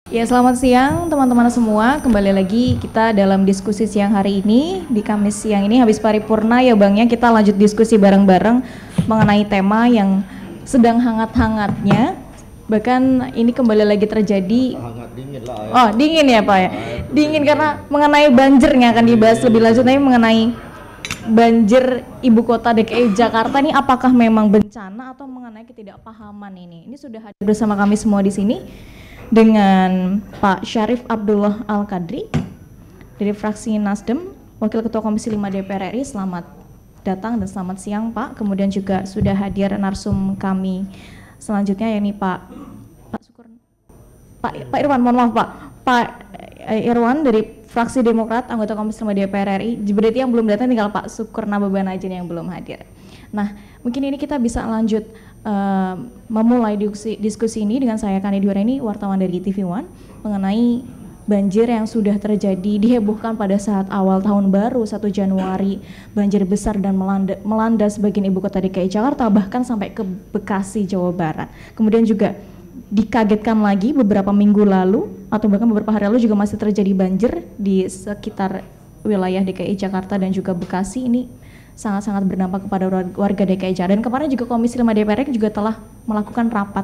Ya, selamat siang teman-teman semua. Kembali lagi kita dalam diskusi siang hari ini. Di Kamis siang ini habis paripurna ya Bang ya, kita lanjut diskusi bareng-bareng mengenai tema yang sedang hangat-hangatnya. Bahkan ini kembali lagi terjadi. Hangat dingin lah. Ya. Oh, dingin ya Pak ya. Dingin karena mengenai banjirnya akan dibahas lebih lanjut, tapi mengenai banjir ibu kota DKI Jakarta ini apakah memang bencana atau mengenai ketidakpahaman ini. Ini sudah hadir bersama kami semua di sini dengan Pak Syarif Abdullah Al-Qadri dari fraksi Nasdem, Wakil Ketua Komisi 5 DPR RI. Selamat datang dan selamat siang Pak. Kemudian juga sudah hadir narsum kami selanjutnya yakni Pak Irwan, mohon maaf Pak Irwan dari fraksi Demokrat, anggota Komisi 5 DPR RI. Berarti yang belum datang tinggal Pak Sukurna Babanajen yang belum hadir. Nah, mungkin ini kita bisa lanjut memulai diskusi ini dengan saya Kani Dioreni, wartawan dari TV One, mengenai banjir yang sudah terjadi dihebohkan pada saat awal tahun baru 1 Januari, banjir besar dan melanda sebagian ibu kota DKI Jakarta, bahkan sampai ke Bekasi, Jawa Barat. Kemudian juga dikagetkan lagi beberapa minggu lalu atau bahkan beberapa hari lalu juga masih terjadi banjir di sekitar wilayah DKI Jakarta dan juga Bekasi. Ini sangat-sangat berdampak kepada warga DKI Jakarta. Dan kemarin juga Komisi 5 DPR juga telah melakukan rapat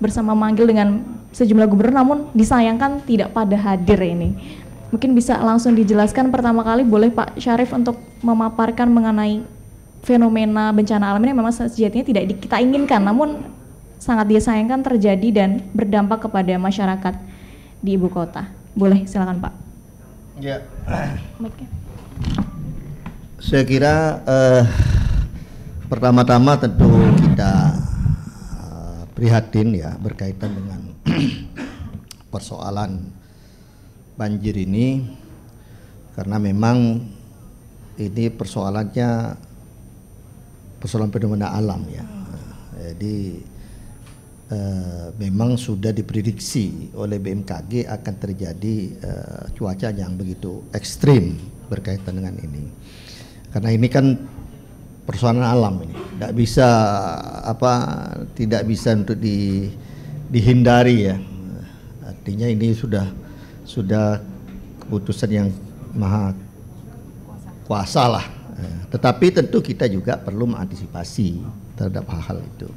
bersama manggil dengan sejumlah gubernur, namun disayangkan tidak pada hadir ini. Mungkin bisa langsung dijelaskan pertama kali, boleh Pak Syarif untuk memaparkan mengenai fenomena bencana alam ini memang sejatinya tidak kita inginkan, namun sangat disayangkan terjadi dan berdampak kepada masyarakat di ibu kota. Boleh, silakan Pak. Ya. Saya kira pertama-tama tentu kita prihatin ya berkaitan dengan persoalan banjir ini, karena memang ini persoalannya persoalan fenomena alam ya. Jadi memang sudah diprediksi oleh BMKG akan terjadi cuaca yang begitu ekstrim berkaitan dengan ini. Karena ini kan persoalan alam ini, tidak bisa untuk dihindari ya. Artinya ini sudah keputusan yang maha kuasa lah. Tetapi tentu kita juga perlu mengantisipasi terhadap hal-hal itu.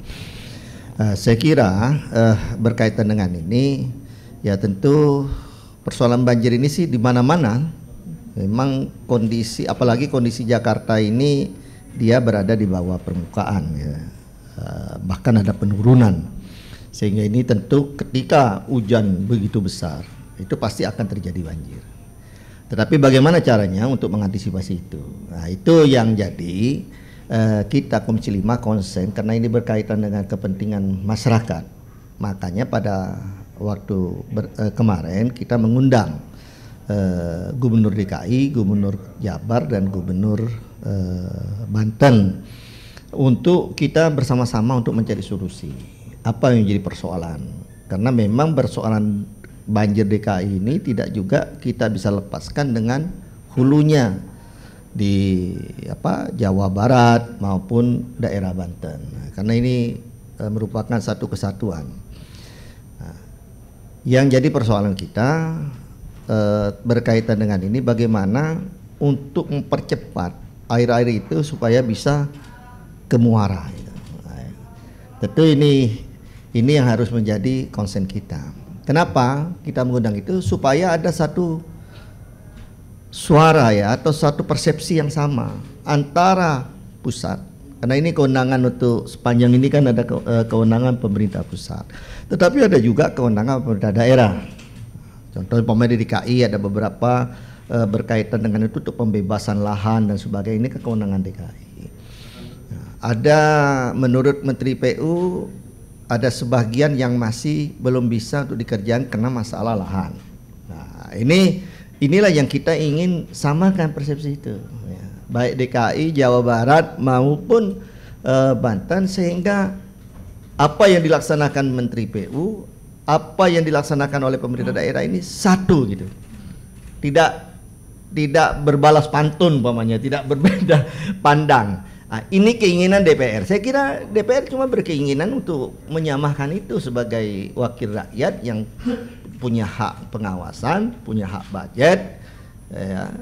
Saya kira berkaitan dengan ini, ya tentu persoalan banjir ini sih di mana-mana. Memang kondisi, apalagi kondisi Jakarta ini dia berada di bawah permukaan ya. Bahkan ada penurunan, sehingga ini tentu ketika hujan begitu besar itu pasti akan terjadi banjir. Tetapi bagaimana caranya untuk mengantisipasi itu? Nah, itu yang jadi kita Komisi 5 konsen, karena ini berkaitan dengan kepentingan masyarakat. Makanya pada waktu kemarin kita mengundang Gubernur DKI, Gubernur Jabar, dan Gubernur Banten untuk kita bersama-sama untuk mencari solusi apa yang menjadi persoalan. Karena memang persoalan banjir DKI ini tidak juga kita bisa lepaskan dengan hulunya di Jawa Barat maupun daerah Banten. Karena ini merupakan satu kesatuan. Nah, yang jadi persoalan kita berkaitan dengan ini, bagaimana untuk mempercepat air-air itu supaya bisa ke muara. Tentu ini yang harus menjadi konsen kita. Kenapa kita mengundang itu? Supaya ada satu suara ya, atau satu persepsi yang sama antara pusat. Karena ini kewenangan untuk sepanjang ini kan ada kewenangan pemerintah pusat, tetapi ada juga kewenangan pemerintah daerah. Contoh pemerintah DKI ada beberapa berkaitan dengan itu untuk pembebasan lahan dan sebagainya, ini kewenangan DKI. Nah, ada menurut Menteri PU ada sebagian yang masih belum bisa untuk dikerjakan karena masalah lahan. Nah, inilah yang kita ingin samakan persepsi itu, ya. Baik DKI, Jawa Barat maupun Banten, sehingga apa yang dilaksanakan Menteri PU, apa yang dilaksanakan oleh pemerintah daerah ini satu gitu, tidak berbalas pantun umpamanya, tidak berbeda pandang. Nah, ini keinginan DPR. Saya kira DPR cuma berkeinginan untuk menyamakan itu sebagai wakil rakyat yang punya hak pengawasan, punya hak budget, ya,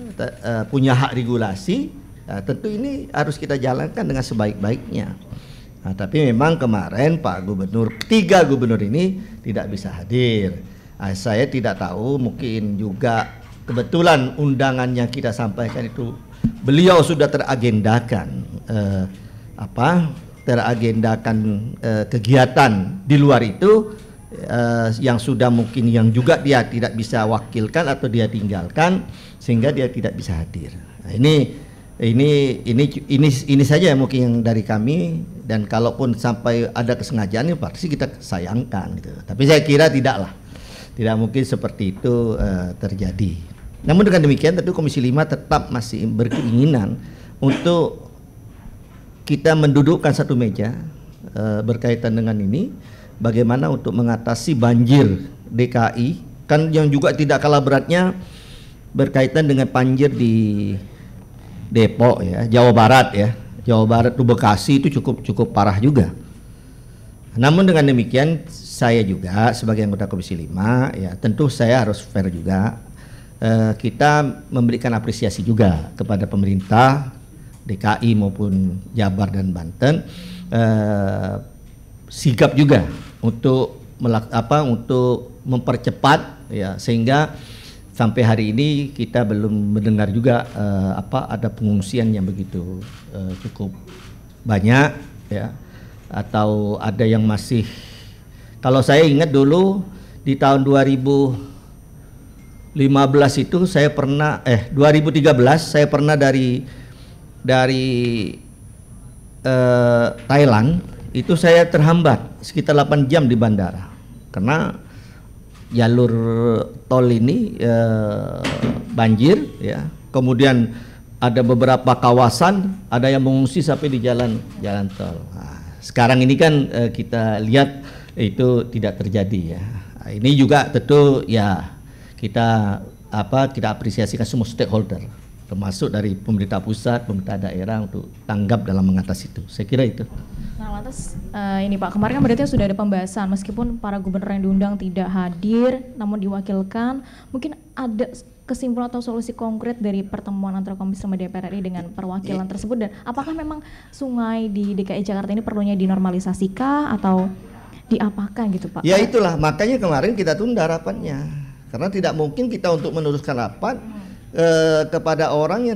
punya hak regulasi. Tentu ini harus kita jalankan dengan sebaik-baiknya. Nah, tapi memang kemarin Pak Gubernur, 3 gubernur ini tidak bisa hadir. Saya tidak tahu, mungkin juga kebetulan undangan yang kita sampaikan itu beliau sudah teragendakan kegiatan di luar itu yang sudah mungkin yang juga dia tidak bisa wakilkan atau dia tinggalkan sehingga dia tidak bisa hadir. Nah, ini saja yang mungkin yang dari kami, dan kalaupun sampai ada kesengajaan ini pasti kita sayangkan gitu. Tapi saya kira tidak mungkin seperti itu terjadi. Namun dengan demikian tentu Komisi 5 tetap masih berkeinginan untuk kita mendudukkan satu meja berkaitan dengan ini, bagaimana untuk mengatasi banjir DKI, kan yang juga tidak kalah beratnya berkaitan dengan banjir di Depok ya, Jawa Barat ya. Jawa Barat itu Bekasi itu cukup parah juga. Namun dengan demikian saya juga sebagai anggota Komisi 5 ya tentu saya harus fair juga. Kita memberikan apresiasi juga kepada pemerintah DKI maupun Jabar dan Banten, sigap juga untuk mempercepat ya, sehingga sampai hari ini kita belum mendengar juga ada pengungsian yang begitu cukup banyak ya, atau ada yang masih, kalau saya ingat dulu di tahun 2015 itu saya pernah 2013 saya pernah dari Thailand itu saya terhambat sekitar 8 jam di bandara karena jalur tol ini banjir ya. Kemudian ada beberapa kawasan ada yang mengungsi sampai di jalan tol. Nah, sekarang ini kan kita lihat itu tidak terjadi ya. Nah, ini juga tentu ya kita apresiasikan semua stakeholder, termasuk dari pemerintah pusat, pemerintah daerah untuk tanggap dalam mengatasi itu. Saya kira itu. Nah lantas ini Pak, kemarin kan berarti sudah ada pembahasan meskipun para gubernur yang diundang tidak hadir namun diwakilkan, mungkin ada kesimpulan atau solusi konkret dari pertemuan antara Komisi 5 DPR RI dengan perwakilan tersebut, dan apakah memang sungai di DKI Jakarta ini perlunya dinormalisasikah atau diapakan gitu Pak? Ya itulah makanya kemarin kita tunda rapatnya karena tidak mungkin kita untuk meneruskan rapat kepada orang yang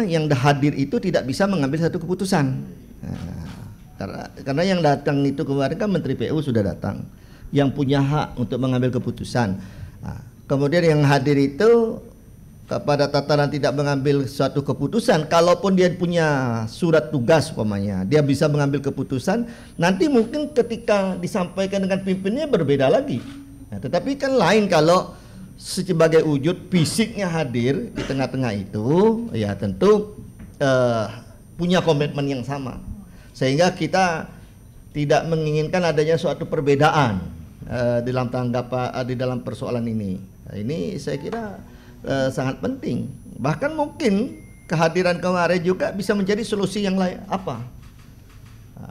yang hadir itu tidak bisa mengambil satu keputusan. Karena yang datang itu kemarin kan Menteri PU sudah datang, yang punya hak untuk mengambil keputusan. Kemudian yang hadir itu kepada tataran tidak mengambil suatu keputusan, kalaupun dia punya surat tugas umpamanya, dia bisa mengambil keputusan, nanti mungkin ketika disampaikan dengan pimpinannya berbeda lagi. Nah, tetapi kan lain kalau sebagai wujud fisiknya hadir di tengah-tengah itu, ya tentu punya komitmen yang sama, sehingga kita tidak menginginkan adanya suatu perbedaan di dalam persoalan ini. Nah, ini saya kira sangat penting. Bahkan mungkin kehadiran kemarin juga bisa menjadi solusi yang lain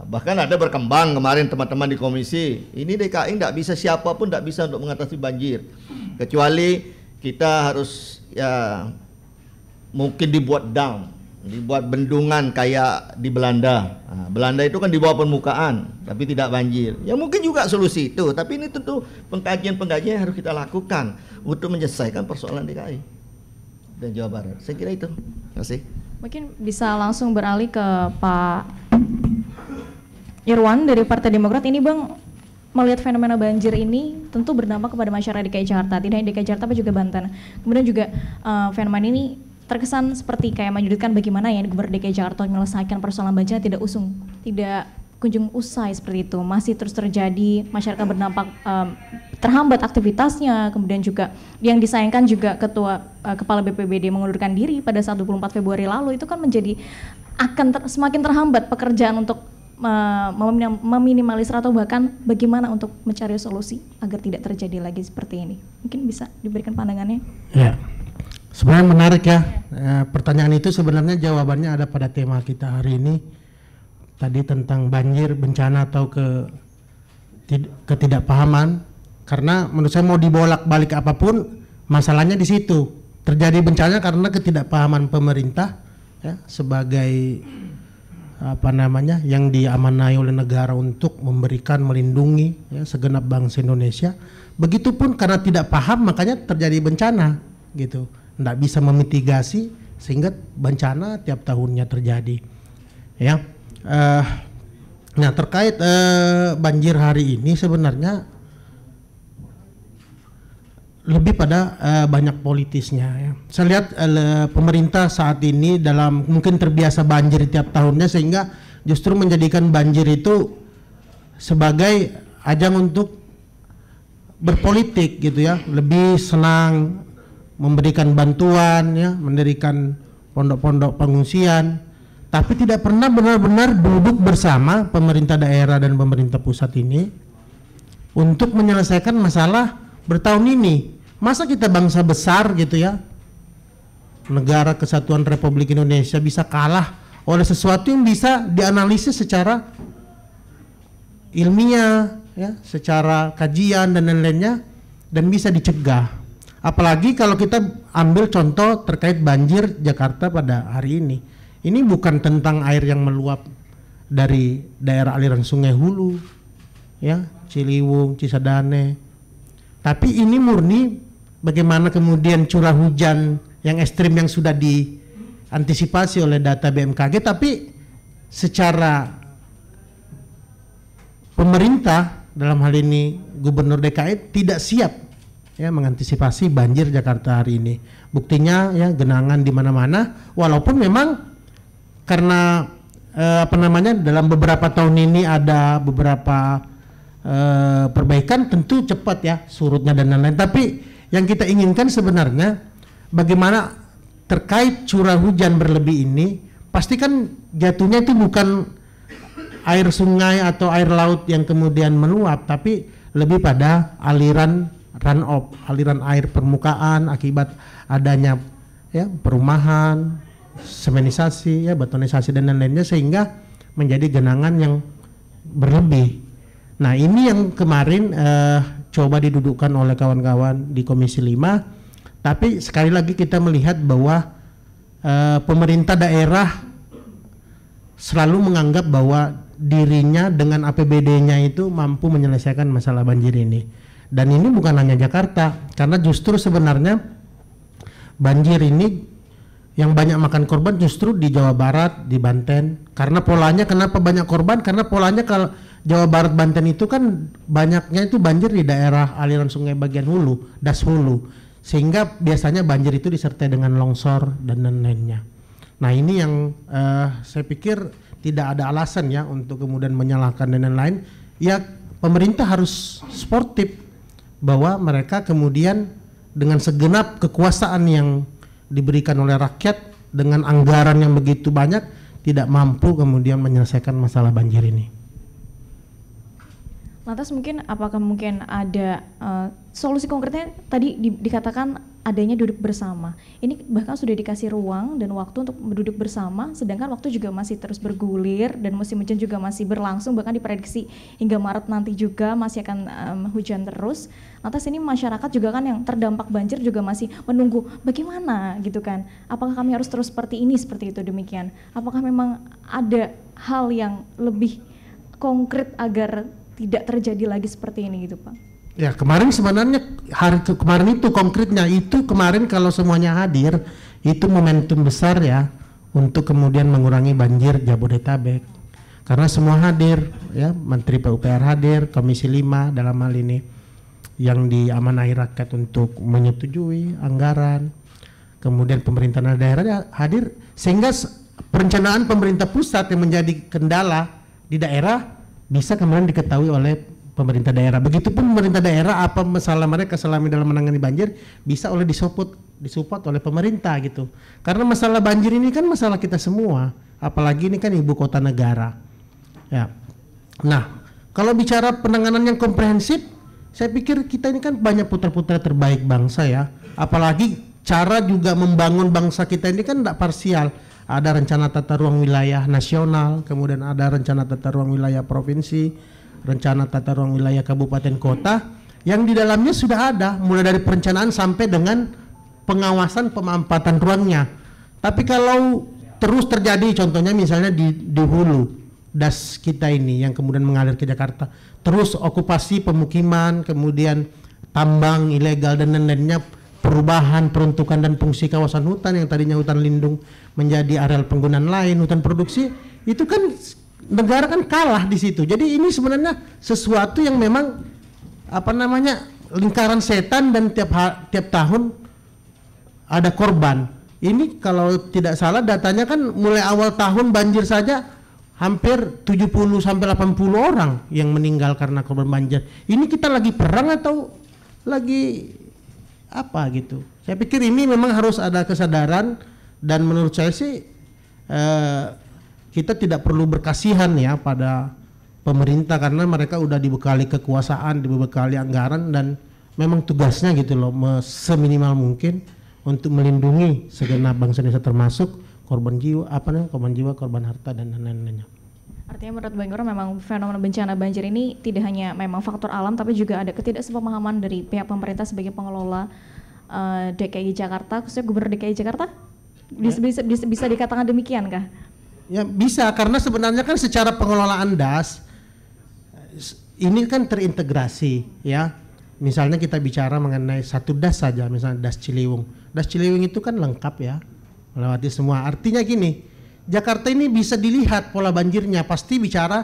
bahkan ada berkembang kemarin teman-teman di komisi ini, DKI tidak bisa, siapapun tidak bisa untuk mengatasi banjir kecuali kita harus ya mungkin dibuat dam, dibuat bendungan kayak di Belanda. Belanda itu kan di bawah permukaan tapi tidak banjir. Ya mungkin juga solusi itu, tapi ini tentu pengkajian yang harus kita lakukan untuk menyelesaikan persoalan DKI dan Jawa Barat. Saya kira itu. Terima kasih. Mungkin bisa langsung beralih ke Pak Irwan dari Partai Demokrat. Ini Bang, melihat fenomena banjir ini tentu berdampak kepada masyarakat DKI Jakarta, tidak hanya DKI Jakarta tapi juga Banten. Kemudian juga fenomena ini terkesan seperti kayak menyudutkan bagaimana ya Gubernur DKI Jakarta menyelesaikan persoalan banjir tidak kunjung usai seperti itu, masih terus terjadi, masyarakat berdampak terhambat aktivitasnya. Kemudian juga yang disayangkan juga Kepala BPBD mengundurkan diri pada saat 24 Februari lalu, itu kan menjadi semakin terhambat pekerjaan untuk meminimalisir atau bahkan bagaimana untuk mencari solusi agar tidak terjadi lagi seperti ini. Mungkin bisa diberikan pandangannya? Ya, sebenarnya menarik ya. Pertanyaan itu sebenarnya jawabannya ada pada tema kita hari ini. Tadi tentang banjir, bencana atau ketidakpahaman Karena menurut saya mau dibolak-balik apapun, masalahnya di situ. Terjadi bencana karena ketidakpahaman pemerintah ya, sebagai yang diamanai oleh negara untuk memberikan, melindungi ya, segenap bangsa Indonesia. Begitupun karena tidak paham makanya terjadi bencana gitu. Nggak bisa memitigasi sehingga bencana tiap tahunnya terjadi. Ya, nah terkait banjir hari ini sebenarnya lebih pada banyak politisnya ya. Saya lihat pemerintah saat ini dalam mungkin terbiasa banjir tiap tahunnya sehingga justru menjadikan banjir itu sebagai ajang untuk berpolitik gitu ya, lebih senang memberikan bantuan ya, mendirikan pondok-pondok pengungsian, tapi tidak pernah benar-benar duduk bersama pemerintah daerah dan pemerintah pusat ini untuk menyelesaikan masalah bertahun ini. Masa kita bangsa besar gitu ya, negara kesatuan Republik Indonesia bisa kalah oleh sesuatu yang bisa dianalisis secara ilmiah ya, secara kajian dan lain-lainnya, dan bisa dicegah. Apalagi kalau kita ambil contoh terkait banjir Jakarta pada hari ini. Ini bukan tentang air yang meluap dari daerah aliran Sungai Hulu ya, Ciliwung, Cisadane, tapi ini murni bagaimana kemudian curah hujan yang ekstrim yang sudah diantisipasi oleh data BMKG, tapi secara pemerintah dalam hal ini Gubernur DKI tidak siap ya mengantisipasi banjir Jakarta hari ini. Buktinya ya genangan di mana-mana, walaupun memang karena dalam beberapa tahun ini ada beberapa perbaikan, tentu cepat ya surutnya dan lain-lain, tapi yang kita inginkan sebenarnya bagaimana terkait curah hujan berlebih ini, pastikan jatuhnya itu bukan air sungai atau air laut yang kemudian meluap, tapi lebih pada aliran runoff, aliran air permukaan akibat adanya ya perumahan, semenisasi ya, betonisasi dan lain-lainnya, sehingga menjadi genangan yang berlebih. Nah ini yang kemarin coba didudukkan oleh kawan-kawan di Komisi 5, tapi sekali lagi kita melihat bahwa pemerintah daerah selalu menganggap bahwa dirinya dengan APBD-nya itu mampu menyelesaikan masalah banjir ini. Dan ini bukan hanya Jakarta, karena justru sebenarnya banjir ini yang banyak makan korban justru di Jawa Barat, di Banten. Karena polanya kenapa banyak korban? Karena polanya kalau Jawa Barat, Banten itu kan banyaknya itu banjir di daerah aliran sungai bagian hulu, das hulu, sehingga biasanya banjir itu disertai dengan longsor dan lain-lainnya. Nah ini yang saya pikir tidak ada alasan ya untuk kemudian menyalahkan dan lain-lain. Ya pemerintah harus sportif bahwa mereka kemudian dengan segenap kekuasaan yang diberikan oleh rakyat dengan anggaran yang begitu banyak tidak mampu kemudian menyelesaikan masalah banjir ini. Lantas mungkin apakah mungkin ada solusi konkretnya? Tadi dikatakan adanya duduk bersama. Ini bahkan sudah dikasih ruang dan waktu untuk duduk bersama, sedangkan waktu juga masih terus bergulir dan musim hujan juga masih berlangsung, bahkan diprediksi hingga Maret nanti juga masih akan hujan terus. Lantas ini masyarakat juga kan yang terdampak banjir juga masih menunggu bagaimana gitu kan. Apakah kami harus terus seperti ini, seperti itu demikian? Apakah memang ada hal yang lebih konkret agar tidak terjadi lagi seperti ini gitu Pak? Ya kemarin sebenarnya kemarin itu konkretnya itu kemarin kalau semuanya hadir itu momentum besar ya untuk kemudian mengurangi banjir Jabodetabek, karena semua hadir ya, Menteri PUPR hadir, Komisi 5 dalam hal ini yang diamanahi rakyat untuk menyetujui anggaran, kemudian pemerintah daerah hadir, sehingga perencanaan pemerintah pusat yang menjadi kendala di daerah bisa kemudian diketahui oleh pemerintah daerah. Begitupun pemerintah daerah apa masalah mereka selama dalam menangani banjir bisa disupport oleh pemerintah gitu. Karena masalah banjir ini kan masalah kita semua, apalagi ini kan ibu kota negara. Ya. Nah, kalau bicara penanganan yang komprehensif, saya pikir kita ini kan banyak putra-putra terbaik bangsa ya. Apalagi cara juga membangun bangsa kita ini kan tidak parsial. Ada rencana tata ruang wilayah nasional, kemudian ada rencana tata ruang wilayah provinsi, rencana tata ruang wilayah kabupaten kota, yang di dalamnya sudah ada, mulai dari perencanaan sampai dengan pengawasan pemanfaatan ruangnya. Tapi kalau terus terjadi, contohnya misalnya di hulu das kita ini yang kemudian mengalir ke Jakarta, terus okupasi pemukiman, kemudian tambang ilegal dan lain-lainnya, perubahan peruntukan dan fungsi kawasan hutan yang tadinya hutan lindung menjadi areal penggunaan lain, hutan produksi, itu kan negara kan kalah di situ. Jadi ini sebenarnya sesuatu yang memang apa namanya lingkaran setan, dan tiap tahun ada korban. Ini kalau tidak salah datanya kan mulai awal tahun banjir saja hampir 70 sampai 80 orang yang meninggal karena korban banjir. Ini kita lagi perang atau lagi apa gitu? Saya pikir ini memang harus ada kesadaran, dan menurut saya sih kita tidak perlu berkasihan ya pada pemerintah, karena mereka udah dibekali kekuasaan, dibekali anggaran, dan memang tugasnya gitu loh seminimal mungkin untuk melindungi segenap bangsa Indonesia, termasuk korban jiwa, korban harta dan lain-lainnya. Artinya menurut Bang Irwan memang fenomena bencana banjir ini tidak hanya memang faktor alam, tapi juga ada ketidaksepemahaman dari pihak pemerintah sebagai pengelola DKI Jakarta, khususnya Gubernur DKI Jakarta. Bisa dikatakan demikian kah? Ya bisa, karena sebenarnya kan secara pengelolaan das ini kan terintegrasi ya. Misalnya kita bicara mengenai satu das saja, misalnya das Ciliwung. Das Ciliwung itu kan lengkap ya, melewati semua. Artinya gini, Jakarta ini bisa dilihat pola banjirnya, pasti bicara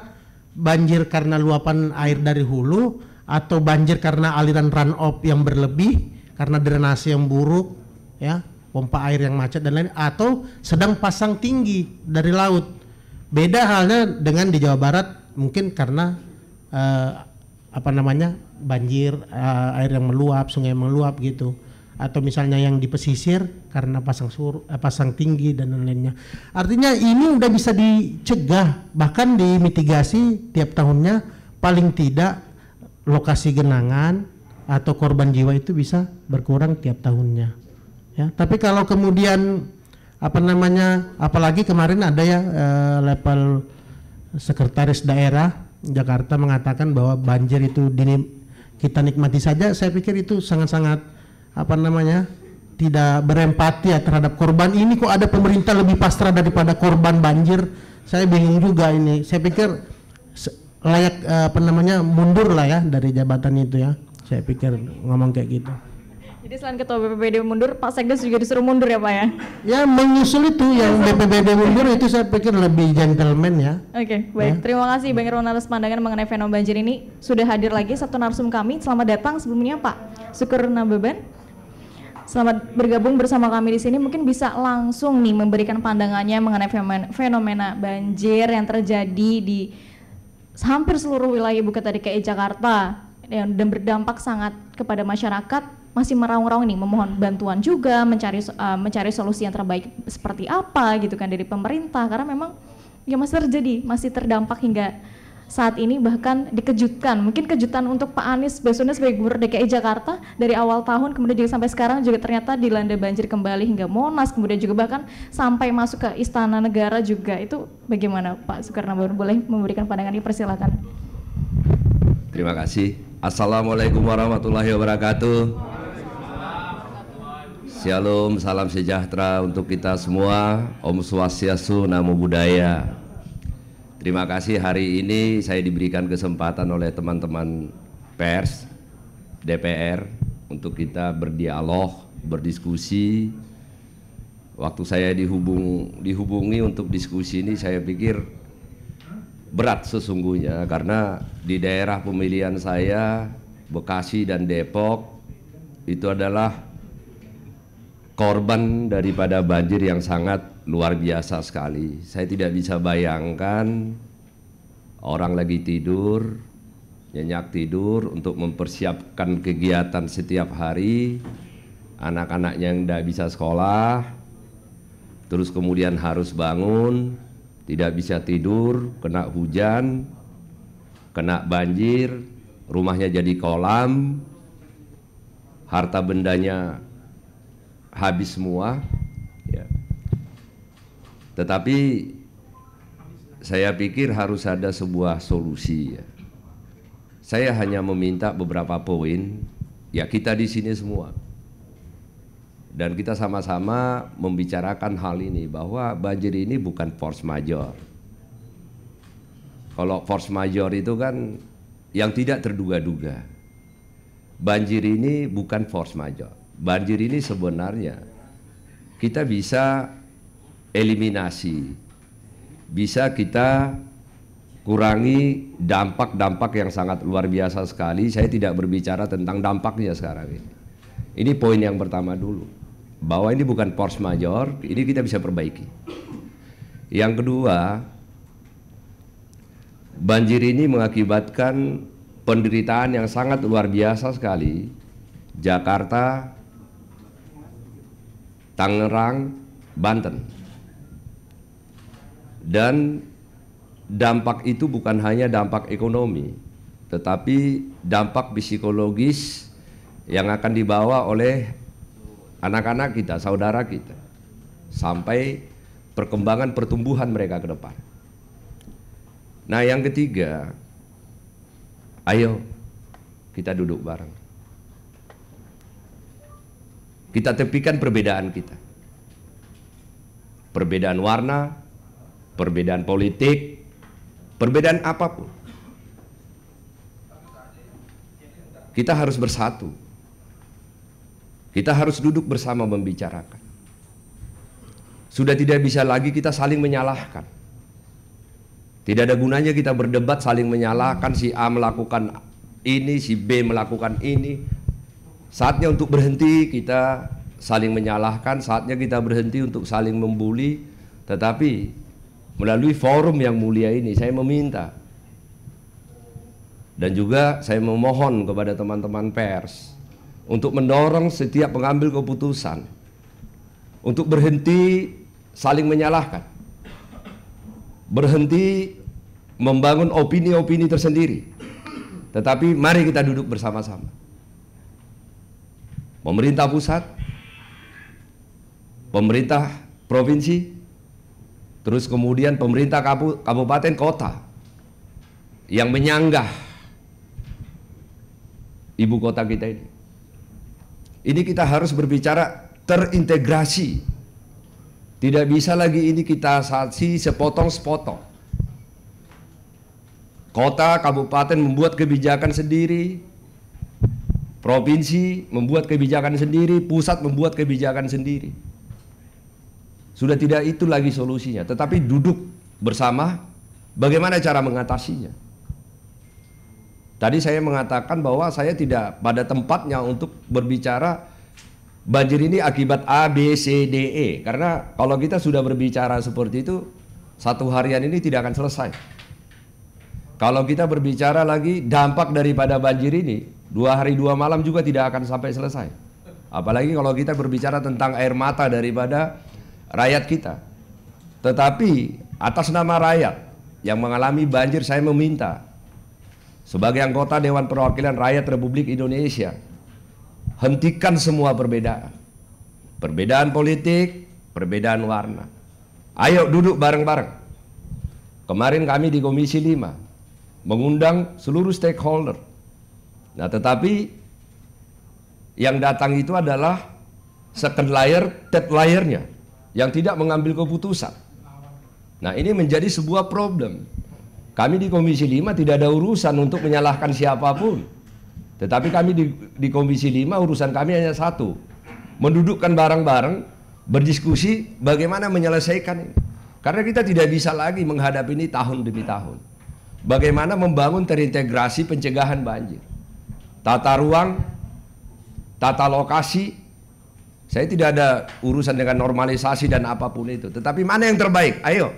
banjir karena luapan air dari hulu, atau banjir karena aliran runoff yang berlebih, karena drainase yang buruk ya, pompa air yang macet dan lain, atau sedang pasang tinggi dari laut. Beda halnya dengan di Jawa Barat, mungkin karena banjir, air yang meluap, sungai yang meluap gitu, atau misalnya yang di pesisir karena pasang tinggi dan lain-lainnya. Artinya ini udah bisa dicegah, bahkan dimitigasi tiap tahunnya, paling tidak lokasi genangan atau korban jiwa itu bisa berkurang tiap tahunnya ya. Tapi kalau kemudian apalagi kemarin ada ya level sekretaris daerah Jakarta mengatakan bahwa banjir itu kita nikmati saja. Saya pikir itu sangat-sangat tidak berempati ya terhadap korban. Ini kok ada pemerintah lebih pasrah daripada korban banjir. Saya bingung juga ini. Saya pikir layak mundur lah ya dari jabatan itu ya. Saya pikir ngomong kayak gitu. Jadi selain Ketua BPBD mundur, Pak Sekdes juga disuruh mundur ya Pak ya? Ya menyusul itu yang BPBD mundur itu saya pikir lebih gentleman ya. Oke, baik. Ya. Terima kasih Bang Irwan atas pandangan mengenai fenomena banjir ini. Sudah hadir lagi satu narsum kami. Selamat datang sebelumnya Pak Syukur Nababan. Selamat bergabung bersama kami di sini. Mungkin bisa langsung nih memberikan pandangannya mengenai fenomena banjir yang terjadi di hampir seluruh wilayah ibu kota DKI Jakarta dan berdampak sangat kepada masyarakat. Masih meraung-raung nih, memohon bantuan juga, mencari solusi yang terbaik seperti apa gitu kan dari pemerintah, karena memang ya masih terdampak hingga saat ini, bahkan dikejutkan. Mungkin kejutan untuk Pak Anies Baswedan sebagai Gubernur DKI Jakarta dari awal tahun kemudian juga sampai sekarang juga ternyata dilanda banjir kembali hingga Monas, kemudian juga bahkan sampai masuk ke Istana Negara juga. Itu bagaimana Pak Sukarnababan? Boleh memberikan pandangan ini, persilakan. Terima kasih. Assalamualaikum warahmatullahi wabarakatuh. Shalom, salam sejahtera untuk kita semua. Om Swastiastu, Namo Buddhaya. Terima kasih hari ini saya diberikan kesempatan oleh teman-teman pers, DPR, untuk kita berdialog, berdiskusi. Waktu saya dihubungi untuk diskusi ini, saya pikir berat sesungguhnya, karena di daerah pemilihan saya, Bekasi dan Depok, itu adalah korban daripada banjir yang sangat luar biasa sekali. Saya tidak bisa bayangkan orang lagi tidur, nyenyak tidur untuk mempersiapkan kegiatan setiap hari, anak-anaknya yang tidak bisa sekolah, terus kemudian harus bangun, tidak bisa tidur, kena hujan, kena banjir, rumahnya jadi kolam, harta bendanya habis semua ya. Tetapi saya pikir harus ada sebuah solusi ya. saya hanya meminta beberapa poin, ya kita di sini semua. Dan kita sama-sama membicarakan hal ini bahwa banjir ini bukan force majeure. Kalau force majeure itu kan yang tidak terduga-duga. Banjir ini bukan force majeure. Banjir ini sebenarnya kita bisa eliminasi, bisa kita kurangi dampak-dampak yang sangat luar biasa sekali. Saya tidak berbicara tentang dampaknya sekarang ini. Ini poin yang pertama dulu, bahwa ini bukan force majeure, ini kita bisa perbaiki. Yang kedua, banjir ini mengakibatkan penderitaan yang sangat luar biasa sekali. Jakarta, Tangerang, Banten. Dan dampak itu bukan hanya dampak ekonomi, tetapi dampak psikologis yang akan dibawa oleh anak-anak kita, saudara kita, sampai perkembangan pertumbuhan mereka ke depan. Nah, yang ketiga, ayo kita duduk bareng. Kita tepikan perbedaan kita. Perbedaan warna, perbedaan politik, perbedaan apapun. Kita harus bersatu. Kita harus duduk bersama membicarakan. Sudah tidak bisa lagi kita saling menyalahkan. Tidak ada gunanya kita berdebat saling menyalahkan, si A melakukan ini, si B melakukan ini. Saatnya untuk berhenti kita saling menyalahkan, saatnya kita berhenti untuk saling membuli. Tetapi melalui forum yang mulia ini saya meminta, dan juga saya memohon kepada teman-teman pers untuk mendorong setiap pengambil keputusan untuk berhenti saling menyalahkan, berhenti membangun opini-opini tersendiri, tetapi mari kita duduk bersama-sama. Pemerintah pusat, pemerintah provinsi, terus kemudian pemerintah kabupaten kota yang menyanggah ibu kota kita ini. Ini kita harus berbicara terintegrasi. Tidak bisa lagi ini kita saksi sepotong-sepotong. Kota, kabupaten membuat kebijakan sendiri, provinsi membuat kebijakan sendiri, pusat membuat kebijakan sendiri. Sudah tidak itu lagi solusinya, tetapi duduk bersama bagaimana cara mengatasinya. Tadi saya mengatakan bahwa saya tidak pada tempatnya untuk berbicara banjir ini akibat A, B, C, D, E. Karena kalau kita sudah berbicara seperti itu, satu harian ini tidak akan selesai. Kalau kita berbicara lagi dampak daripada banjir ini, 2 hari 2 malam juga tidak akan sampai selesai. Apalagi kalau kita berbicara tentang air mata daripada rakyat kita. Tetapi atas nama rakyat yang mengalami banjir, saya meminta sebagai anggota Dewan Perwakilan Rakyat Republik Indonesia, hentikan semua perbedaan. Perbedaan politik, perbedaan warna. Ayo duduk bareng-bareng. Kemarin kami di Komisi 5 mengundang seluruh stakeholder. Nah, tetapi yang datang itu adalah second layer, third layernya yang tidak mengambil keputusan. Nah, ini menjadi sebuah problem. Kami di Komisi 5 tidak ada urusan untuk menyalahkan siapapun. Tetapi kami di Komisi 5 urusan kami hanya satu. Mendudukkan bareng-bareng, berdiskusi bagaimana menyelesaikan ini. Karena kita tidak bisa lagi menghadapi ini tahun demi tahun. Bagaimana membangun terintegrasi pencegahan banjir. Tata ruang, tata lokasi. Saya tidak ada urusan dengan normalisasi dan apapun itu. Tetapi mana yang terbaik? Ayo.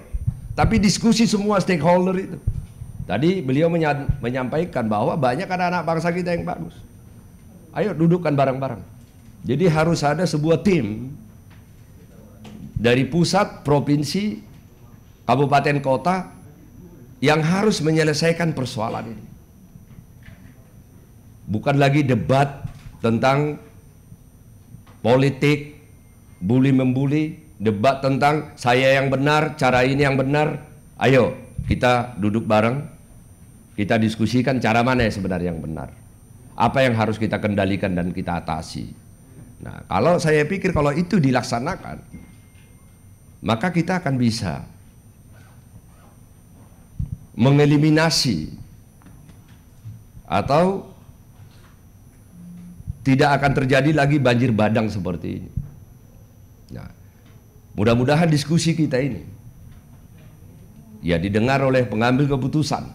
Tapi diskusi semua stakeholder itu. Tadi beliau menyampaikan bahwa banyak anak-anak bangsa kita yang bagus. Ayo dudukkan bareng-bareng. Jadi harus ada sebuah tim dari pusat, provinsi, kabupaten, kota yang harus menyelesaikan persoalan ini. Bukan lagi debat tentang politik, bully-membuli, debat tentang saya yang benar, cara ini yang benar. Ayo kita duduk bareng, kita diskusikan cara mana yang sebenarnya yang benar. Apa yang harus kita kendalikan dan kita atasi. Nah, kalau saya pikir kalau itu dilaksanakan, maka kita akan bisa mengeliminasi atau tidak akan terjadi lagi banjir bandang seperti ini. Nah, mudah-mudahan diskusi kita ini ya didengar oleh pengambil keputusan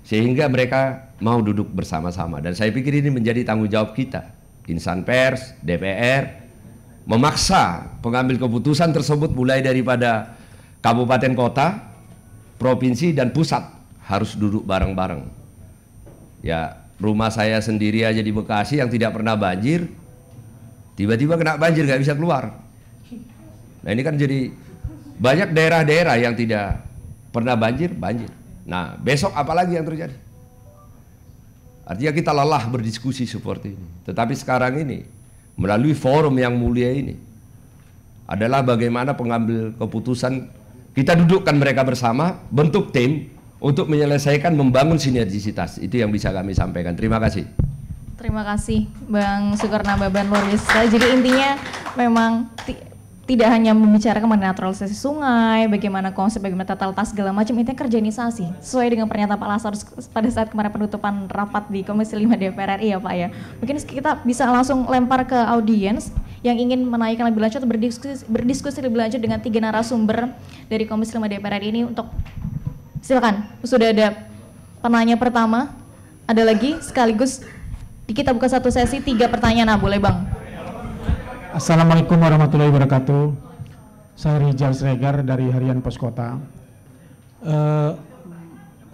sehingga mereka mau duduk bersama-sama, dan saya pikir ini menjadi tanggung jawab kita, insan pers, DPR, memaksa pengambil keputusan tersebut mulai daripada kabupaten kota, provinsi dan pusat harus duduk bareng-bareng. Ya, rumah saya sendiri aja di Bekasi yang tidak pernah banjir, tiba-tiba kena banjir nggak bisa keluar. Nah, ini kan jadi banyak daerah-daerah yang tidak pernah banjir. Nah, besok apalagi yang terjadi? Artinya kita lelah berdiskusi seperti ini. Tetapi sekarang ini melalui forum yang mulia ini adalah bagaimana pengambil keputusan kita dudukkan mereka bersama, bentuk tim untuk menyelesaikan, membangun sinergisitas. Itu yang bisa kami sampaikan. Terima kasih. Terima kasih Bang Sukornababan, luar biasa. Jadi intinya memang tidak hanya membicarakan mengenai naturalisasi sungai, bagaimana konsep, bagaimana tata letak segala macam, intinya kerjaanisasi sesuai dengan pernyataan Pak Lazarus pada saat kemarin penutupan rapat di Komisi 5 DPR RI ya Pak ya. Mungkin kita bisa langsung lempar ke audiens yang ingin menaikkan lebih lanjut, berdiskusi lebih lanjut dengan 3 narasumber dari Komisi 5 DPR RI ini. Untuk silakan, sudah ada penanya pertama, ada lagi sekaligus kita buka satu sesi 3 pertanyaan. Nah, boleh Bang. Assalamualaikum warahmatullahi wabarakatuh. Saya Rijal Sregar dari Harian Pos Kota.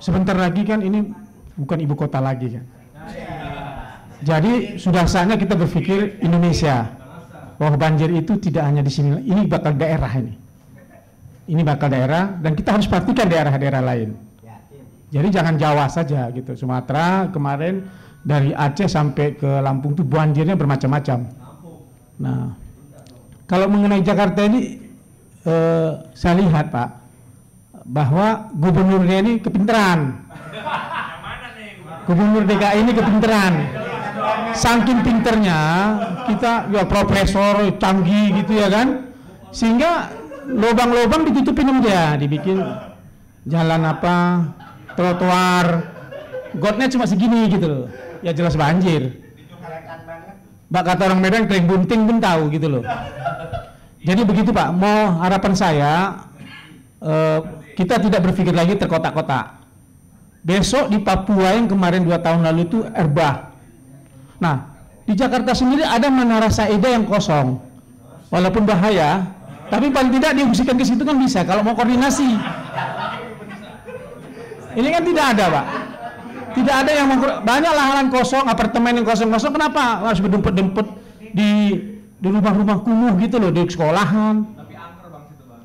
Sebentar lagi kan ini bukan ibu kota lagi kan. Jadi sudah saatnya kita berpikir Indonesia, bahwa banjir itu tidak hanya di sini, ini bakal daerah ini. Ini bakal daerah, dan kita harus pastikan daerah-daerah lain. Jadi jangan Jawa saja gitu. Sumatera kemarin dari Aceh sampai ke Lampung itu banjirnya bermacam-macam. Nah, kalau mengenai Jakarta ini saya lihat Pak, bahwa gubernurnya ini kepinteran. Gubernur DKI ini kepinteran. Saking pinternya kita ya profesor canggih gitu ya kan, sehingga lubang-lubang ditutupin sama dia, dibikin jalan apa, trotoar, gotnya cuma segini gitu loh, ya jelas banjir. Mbak kata orang Medan, kering bunting pun tahu gitu loh. Jadi begitu Pak, mau harapan saya kita tidak berpikir lagi terkotak-kotak. Besok di Papua yang kemarin 2 tahun lalu itu Erbah. Nah, di Jakarta sendiri ada Menara Saida yang kosong, walaupun bahaya, tapi paling tidak diungsikan ke situ kan bisa kalau mau koordinasi. Ini kan tidak ada Pak. Tidak ada yang banyak lahan kosong, apartemen yang kosong-kosong. Kenapa harus berdempet-dempet di rumah-rumah kumuh gitu loh, di sekolahan?